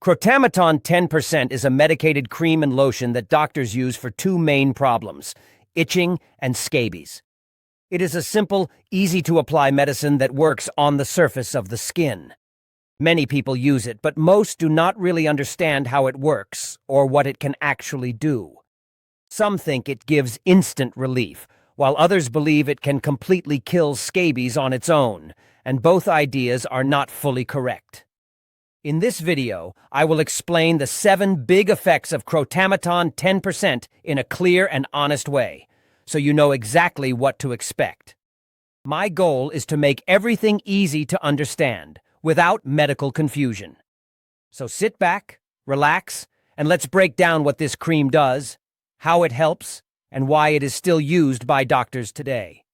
Crotamiton 10% is a medicated cream and lotion that doctors use for two main problems: itching and scabies. It is a simple, easy-to-apply medicine that works on the surface of the skin. Many people use it, but most do not really understand how it works or what it can actually do. Some think it gives instant relief, while others believe it can completely kill scabies on its own, and both ideas are not fully correct. In this video, I will explain the 7 big effects of Crotamiton 10% in a clear and honest way, so you know exactly what to expect. My goal is to make everything easy to understand, without medical confusion. So sit back, relax, and let's break down what this cream does, how it helps, and why it is still used by doctors today.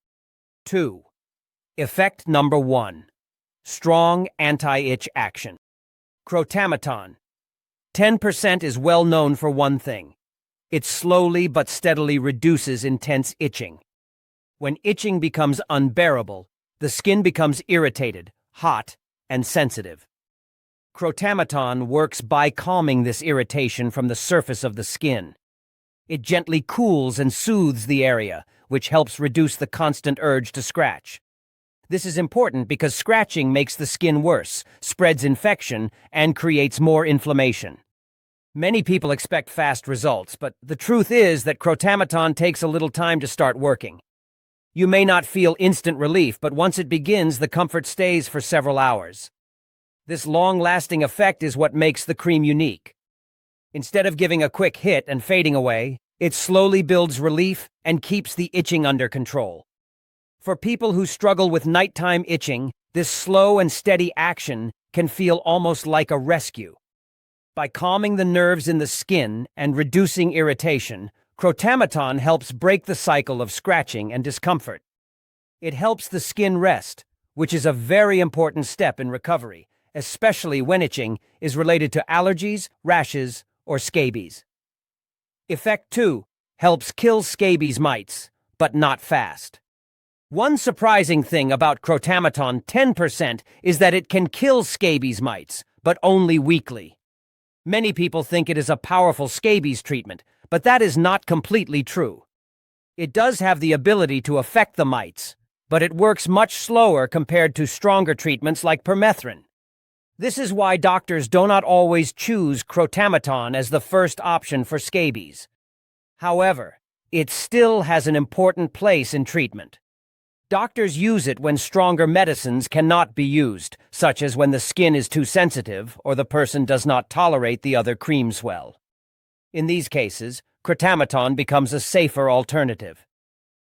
2. Effect number 1. Strong anti-itch action. Crotamiton 10% is well known for one thing. It slowly but steadily reduces intense itching. When itching becomes unbearable, the skin becomes irritated, hot, and sensitive. Crotamiton works by calming this irritation from the surface of the skin. It gently cools and soothes the area, which helps reduce the constant urge to scratch. This is important because scratching makes the skin worse, spreads infection, and creates more inflammation. Many people expect fast results, but the truth is that Crotamiton takes a little time to start working. You may not feel instant relief, but once it begins, the comfort stays for several hours. This long-lasting effect is what makes the cream unique. Instead of giving a quick hit and fading away, it slowly builds relief and keeps the itching under control. For people who struggle with nighttime itching, this slow and steady action can feel almost like a rescue. By calming the nerves in the skin and reducing irritation, Crotamiton helps break the cycle of scratching and discomfort. It helps the skin rest, which is a very important step in recovery, especially when itching is related to allergies, rashes, or scabies. Effect 2. Helps kill scabies mites, but not fast. One surprising thing about Crotamiton 10% is that it can kill scabies mites, but only weakly. Many people think it is a powerful scabies treatment, but that is not completely true. It does have the ability to affect the mites, but it works much slower compared to stronger treatments like permethrin. This is why doctors do not always choose Crotamiton as the first option for scabies. However, it still has an important place in treatment. Doctors use it when stronger medicines cannot be used, such as when the skin is too sensitive or the person does not tolerate the other creams well. In these cases, Crotamiton becomes a safer alternative.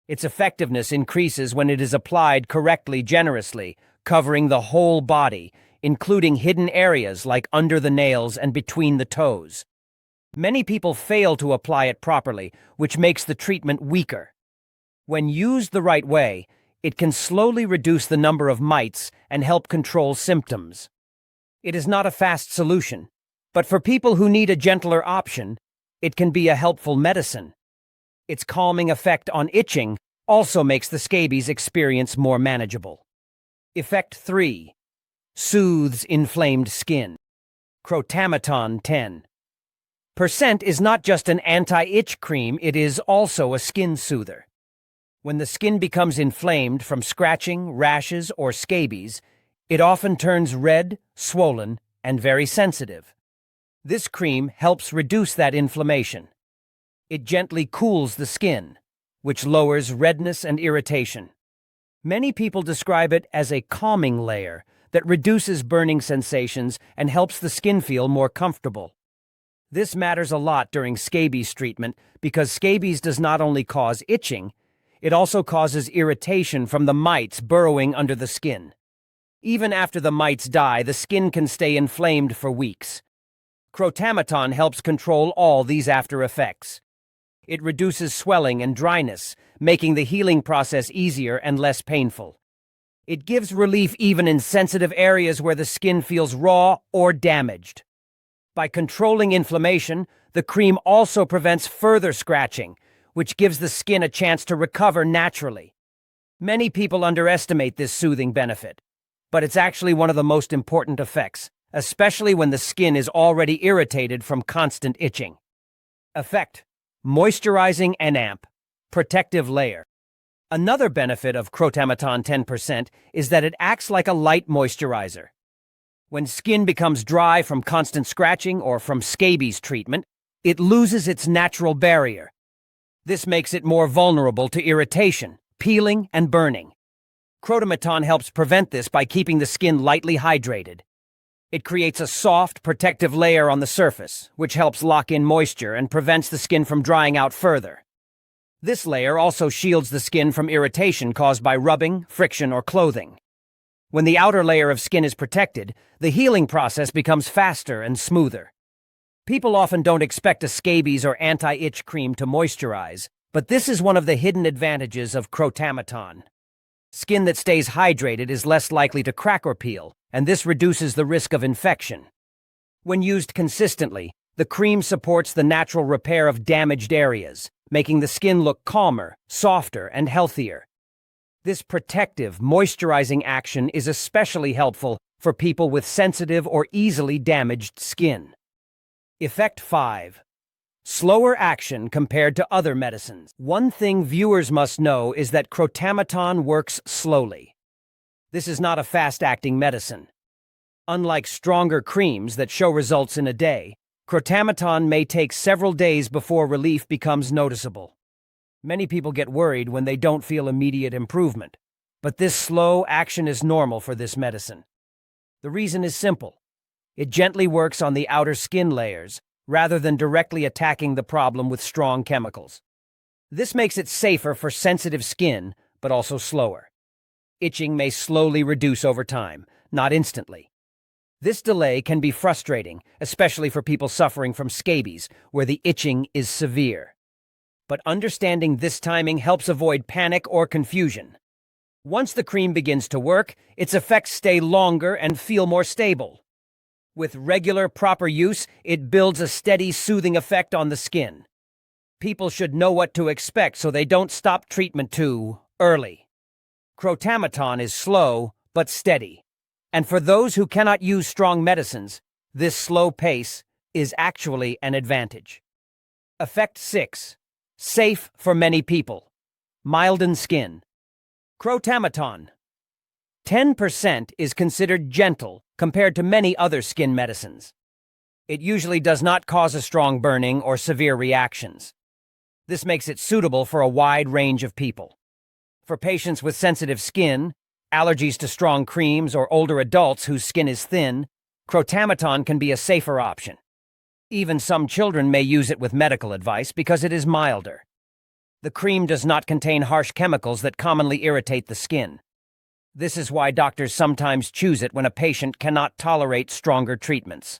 Its effectiveness increases when it is applied correctly generously, covering the whole body, including hidden areas like under the nails and between the toes. Many people fail to apply it properly, which makes the treatment weaker. When used the right way, it can slowly reduce the number of mites and help control symptoms. It is not a fast solution, but for people who need a gentler option, it can be a helpful medicine. Its calming effect on itching also makes the scabies experience more manageable. Effect 3. Soothes inflamed skin. Crotamiton 10% is not just an anti-itch cream, it is also a skin soother. When the skin becomes inflamed from scratching, rashes, or scabies, it often turns red, swollen, and very sensitive. This cream helps reduce that inflammation. It gently cools the skin, which lowers redness and irritation. Many people describe it as a calming layer that reduces burning sensations and helps the skin feel more comfortable. This matters a lot during scabies treatment because scabies does not only cause itching, it also causes irritation from the mites burrowing under the skin. Even after the mites die, the skin can stay inflamed for weeks. Crotamiton helps control all these after effects. It reduces swelling and dryness, making the healing process easier and less painful. It gives relief even in sensitive areas where the skin feels raw or damaged. By controlling inflammation, the cream also prevents further scratching, which gives the skin a chance to recover naturally. Many people underestimate this soothing benefit, but it's actually one of the most important effects, especially when the skin is already irritated from constant itching. Effect: moisturizing and amp, protective layer. Another benefit of Crotamiton 10% is that it acts like a light moisturizer. When skin becomes dry from constant scratching or from scabies treatment, it loses its natural barrier. This makes it more vulnerable to irritation, peeling, and burning. Crotamiton helps prevent this by keeping the skin lightly hydrated. It creates a soft, protective layer on the surface, which helps lock in moisture and prevents the skin from drying out further. This layer also shields the skin from irritation caused by rubbing, friction, or clothing. When the outer layer of skin is protected, the healing process becomes faster and smoother. People often don't expect a scabies or anti-itch cream to moisturize, but this is one of the hidden advantages of Crotamiton. Skin that stays hydrated is less likely to crack or peel, and this reduces the risk of infection. When used consistently, the cream supports the natural repair of damaged areas, making the skin look calmer, softer, and healthier. This protective, moisturizing action is especially helpful for people with sensitive or easily damaged skin. Effect 5. Slower action compared to other medicines. One thing viewers must know is that Crotamiton works slowly. This is not a fast-acting medicine. Unlike stronger creams that show results in a day, Crotamiton may take several days before relief becomes noticeable. Many people get worried when they don't feel immediate improvement, but this slow action is normal for this medicine. The reason is simple. It gently works on the outer skin layers, rather than directly attacking the problem with strong chemicals. This makes it safer for sensitive skin, but also slower. Itching may slowly reduce over time, not instantly. This delay can be frustrating, especially for people suffering from scabies, where the itching is severe. But understanding this timing helps avoid panic or confusion. Once the cream begins to work, its effects stay longer and feel more stable. With regular, proper use, it builds a steady, soothing effect on the skin. People should know what to expect so they don't stop treatment too early. Crotamiton is slow but steady. And for those who cannot use strong medicines, this slow pace is actually an advantage. Effect 6. Safe for many people. Milden skin. Crotamiton 10% is considered gentle compared to many other skin medicines. It usually does not cause a strong burning or severe reactions. This makes it suitable for a wide range of people. For patients with sensitive skin, allergies to strong creams, or older adults whose skin is thin, Crotamiton can be a safer option. Even some children may use it with medical advice because it is milder. The cream does not contain harsh chemicals that commonly irritate the skin. This is why doctors sometimes choose it when a patient cannot tolerate stronger treatments.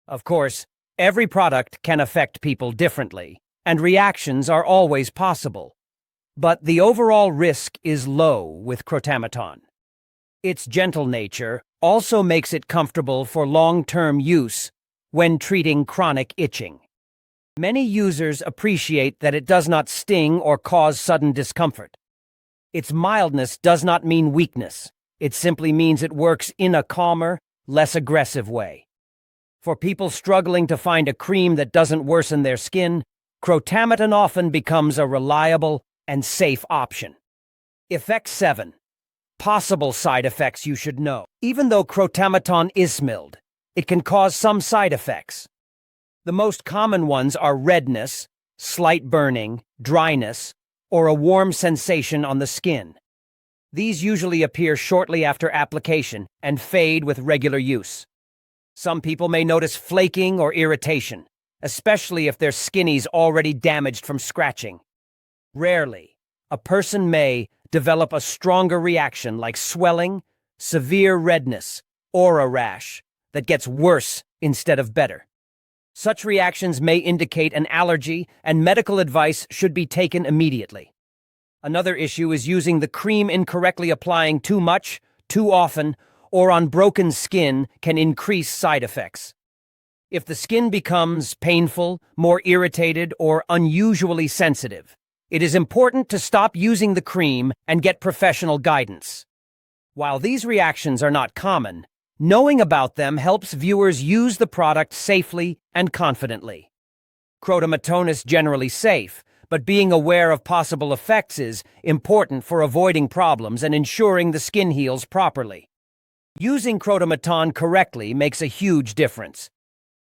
Of course, every product can affect people differently, and reactions are always possible. But the overall risk is low with Crotamiton. Its gentle nature also makes it comfortable for long-term use when treating chronic itching. Many users appreciate that it does not sting or cause sudden discomfort. Its mildness does not mean weakness. It simply means it works in a calmer, less aggressive way. For people struggling to find a cream that doesn't worsen their skin, Crotamiton often becomes a reliable and safe option. Effect 7. Possible side effects you should know. Even though Crotamiton is mild, it can cause some side effects. The most common ones are redness, slight burning, dryness, or a warm sensation on the skin. These usually appear shortly after application and fade with regular use. Some people may notice flaking or irritation, especially if their skin is already damaged from scratching. Rarely, a person may develop a stronger reaction like swelling, severe redness, or a rash that gets worse instead of better. Such reactions may indicate an allergy, and medical advice should be taken immediately. Another issue is using the cream incorrectly. Applying too much, too often, or on broken skin can increase side effects. If the skin becomes painful, more irritated, or unusually sensitive, it is important to stop using the cream and get professional guidance. While these reactions are not common, Knowing about them helps viewers use the product safely and confidently. Crotamiton is generally safe, but being aware of possible effects is important for avoiding problems and ensuring the skin heals properly. Using Crotamiton correctly makes a huge difference.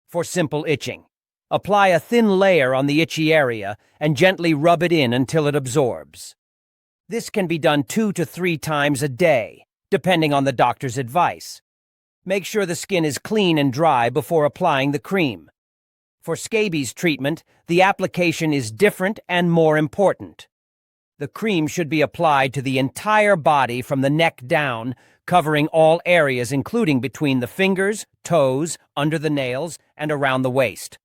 For simple itching, apply a thin layer on the itchy area and gently rub it in until it absorbs. This can be done 2 to 3 times a day, depending on the doctor's advice. Make sure the skin is clean and dry before applying the cream. For scabies treatment, the application is different and more important. The cream should be applied to the entire body from the neck down, covering all areas including between the fingers, toes, under the nails, and around the waist.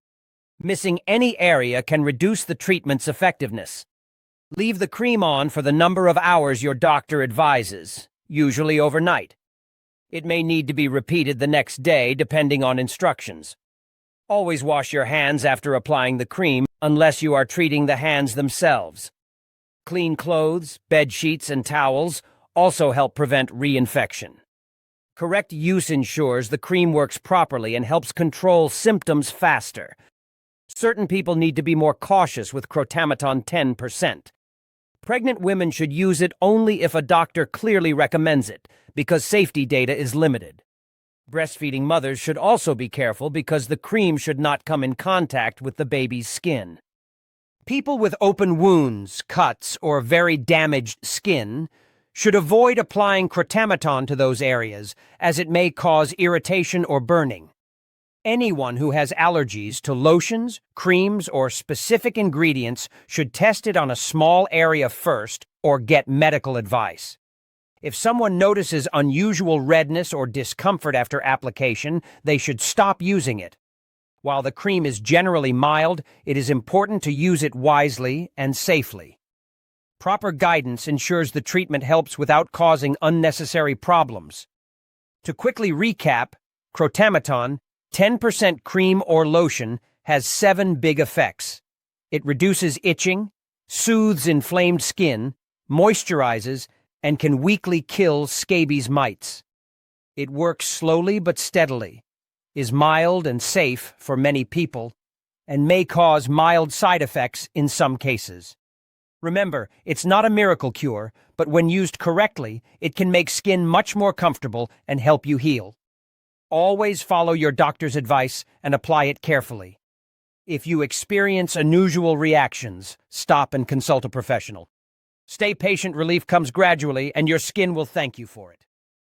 Missing any area can reduce the treatment's effectiveness. Leave the cream on for the number of hours your doctor advises, usually overnight. It may need to be repeated the next day depending on instructions. Always wash your hands after applying the cream unless you are treating the hands themselves. Clean clothes, bed sheets, and towels also help prevent reinfection. Correct use ensures the cream works properly and helps control symptoms faster. Certain people need to be more cautious with Crotamiton 10%. Pregnant women should use it only if a doctor clearly recommends it, because safety data is limited. Breastfeeding mothers should also be careful because the cream should not come in contact with the baby's skin. People with open wounds, cuts, or very damaged skin should avoid applying Crotamiton to those areas, as it may cause irritation or burning. Anyone who has allergies to lotions, creams, or specific ingredients should test it on a small area first or get medical advice. If someone notices unusual redness or discomfort after application, they should stop using it. While the cream is generally mild, it is important to use it wisely and safely. Proper guidance ensures the treatment helps without causing unnecessary problems. To quickly recap, Crotamiton 10% cream or lotion has 7 big effects. It reduces itching, soothes inflamed skin, moisturizes, and can weakly kill scabies mites. It works slowly but steadily, is mild and safe for many people, and may cause mild side effects in some cases. Remember, it's not a miracle cure, but when used correctly, it can make skin much more comfortable and help you heal. Always follow your doctor's advice and apply it carefully. If you experience unusual reactions, stop and consult a professional. Stay patient, relief comes gradually, and your skin will thank you for it.